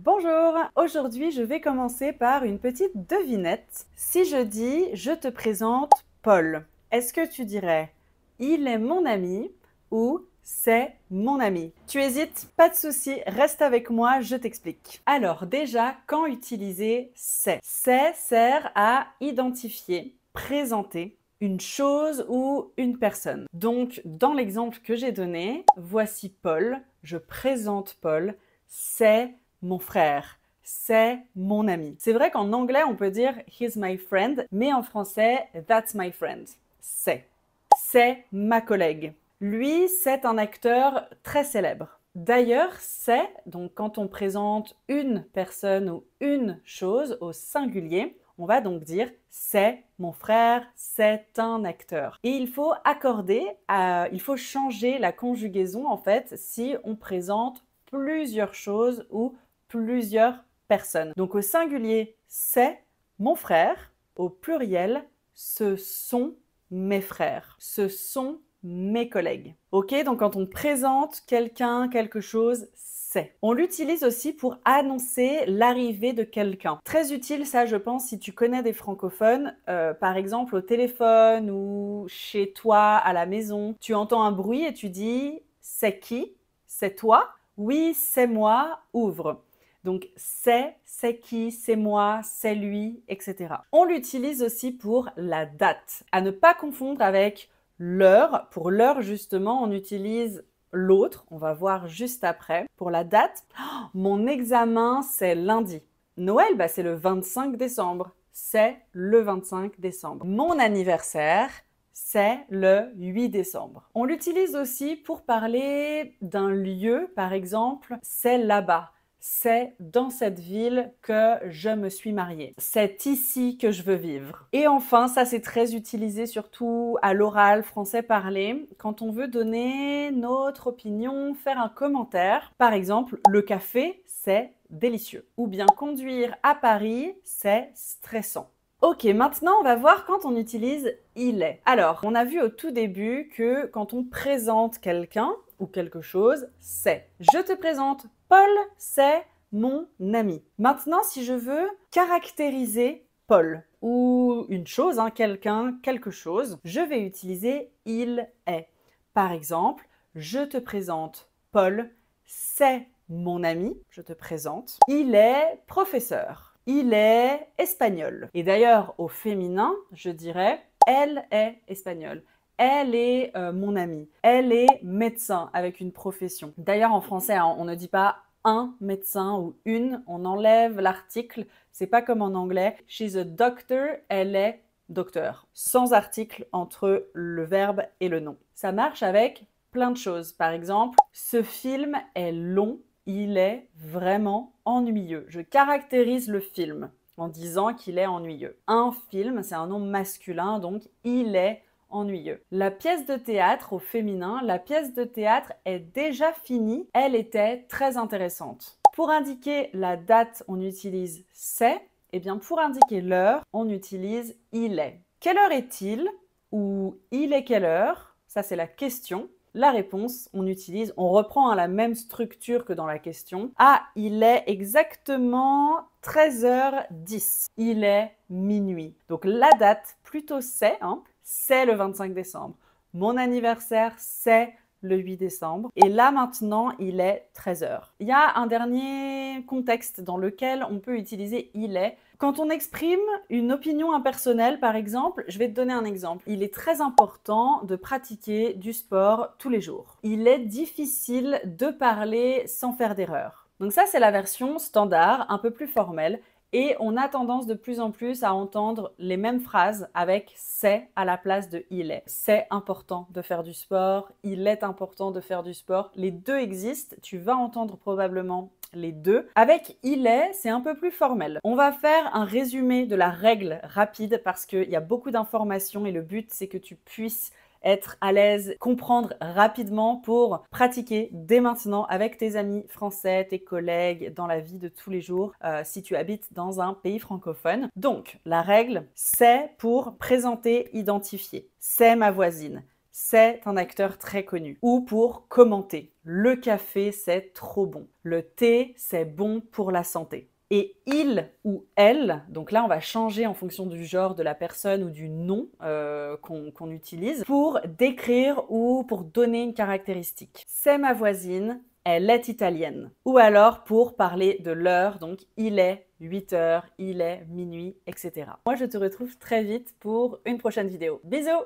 Bonjour, aujourd'hui je vais commencer par une petite devinette. Si je dis « je te présente Paul », est-ce que tu dirais « il est mon ami » ou « c'est mon ami ». Tu hésites? Pas de souci, reste avec moi, je t'explique. Alors déjà, quand utiliser « c'est » ? C'est sert à identifier, présenter une chose ou une personne. Donc, dans l'exemple que j'ai donné, voici Paul, je présente Paul, c'est mon frère, c'est mon ami. C'est vrai qu'en anglais, on peut dire « he's my friend », mais en français, « that's my friend ». C'est ma collègue. Lui, c'est un acteur très célèbre. D'ailleurs, c'est, donc quand on présente une personne ou une chose au singulier, on va donc dire « c'est mon frère, c'est un acteur ». Et il faut il faut changer la conjugaison en fait si on présente plusieurs choses ou plusieurs personnes. Donc au singulier, c'est mon frère. Au pluriel, ce sont mes frères. Ce sont mes collègues. Ok, donc quand on présente quelqu'un, quelque chose, c'est. On l'utilise aussi pour annoncer l'arrivée de quelqu'un. Très utile ça, je pense, si tu connais des francophones, par exemple au téléphone ou chez toi, à la maison, tu entends un bruit et tu dis « c'est qui ? C'est toi ? Oui, c'est moi, ouvre ». Donc c'est qui, c'est moi, c'est lui, etc. On l'utilise aussi pour la date. À ne pas confondre avec l'heure. Pour l'heure, justement, on utilise l'autre. On va voir juste après. Pour la date, mon examen, c'est lundi. Noël, c'est le 25 décembre. C'est le 25 décembre. Mon anniversaire, c'est le 8 décembre. On l'utilise aussi pour parler d'un lieu, par exemple, c'est là-bas. C'est dans cette ville que je me suis mariée. C'est ici que je veux vivre. Et enfin, ça c'est très utilisé surtout à l'oral français parlé, quand on veut donner notre opinion, faire un commentaire. Par exemple, le café, c'est délicieux. Ou bien conduire à Paris, c'est stressant. Ok, maintenant on va voir quand on utilise « il est ». Alors, on a vu au tout début que quand on présente quelqu'un ou quelque chose, c'est. Je te présente Paul, c'est mon ami. Maintenant, si je veux caractériser Paul ou une chose, quelqu'un, quelque chose, je vais utiliser « il est ». Par exemple, je te présente Paul, c'est mon ami, je te présente. Il est professeur. Il est espagnol. Et d'ailleurs, au féminin, je dirais « elle est espagnole ». Elle est mon amie. Elle est médecin avec une profession. D'ailleurs, en français, on ne dit pas un médecin ou une, on enlève l'article. C'est pas comme en anglais. She's a doctor, elle est docteur. Sans article entre le verbe et le nom. Ça marche avec plein de choses. Par exemple, ce film est long. Il est vraiment ennuyeux. Je caractérise le film en disant qu'il est ennuyeux. Un film, c'est un nom masculin, donc il est ennuyeux. La pièce de théâtre au féminin, la pièce de théâtre est déjà finie. Elle était très intéressante. Pour indiquer la date, on utilise « c'est ». Et bien pour indiquer l'heure, on utilise « il est ». Quelle heure est-il ? Ou « il est quelle heure ?» Ça, c'est la question. La réponse, on reprend la même structure que dans la question. Ah, il est exactement 13h10. Il est minuit. Donc la date, plutôt c'est le 25 décembre. Mon anniversaire, c'est le 8 décembre. Et là maintenant, il est 13h. Il y a un dernier contexte dans lequel on peut utiliser « il est ». Quand on exprime une opinion impersonnelle, par exemple, je vais te donner un exemple. Il est très important de pratiquer du sport tous les jours. Il est difficile de parler sans faire d'erreur. Donc ça, c'est la version standard, un peu plus formelle. Et on a tendance de plus en plus à entendre les mêmes phrases avec « c'est » à la place de « il est ». C'est important de faire du sport, il est important de faire du sport. Les deux existent, tu vas entendre probablement les deux. Avec « il est », c'est un peu plus formel. On va faire un résumé de la règle rapide parce qu'il y a beaucoup d'informations et le but, c'est que tu puisses être à l'aise, comprendre rapidement pour pratiquer dès maintenant avec tes amis français, tes collègues, dans la vie de tous les jours, si tu habites dans un pays francophone. Donc, la règle, c'est pour présenter, identifier. C'est ma voisine. c'est un acteur très connu. Ou pour commenter. Le café, c'est trop bon. Le thé, c'est bon pour la santé. Et il ou elle, donc là on va changer en fonction du genre de la personne ou du nom qu'on utilise pour décrire ou pour donner une caractéristique. C'est ma voisine, elle est italienne. Ou alors pour parler de l'heure, donc il est 8 heures, il est minuit, etc. Moi je te retrouve très vite pour une prochaine vidéo. Bisous!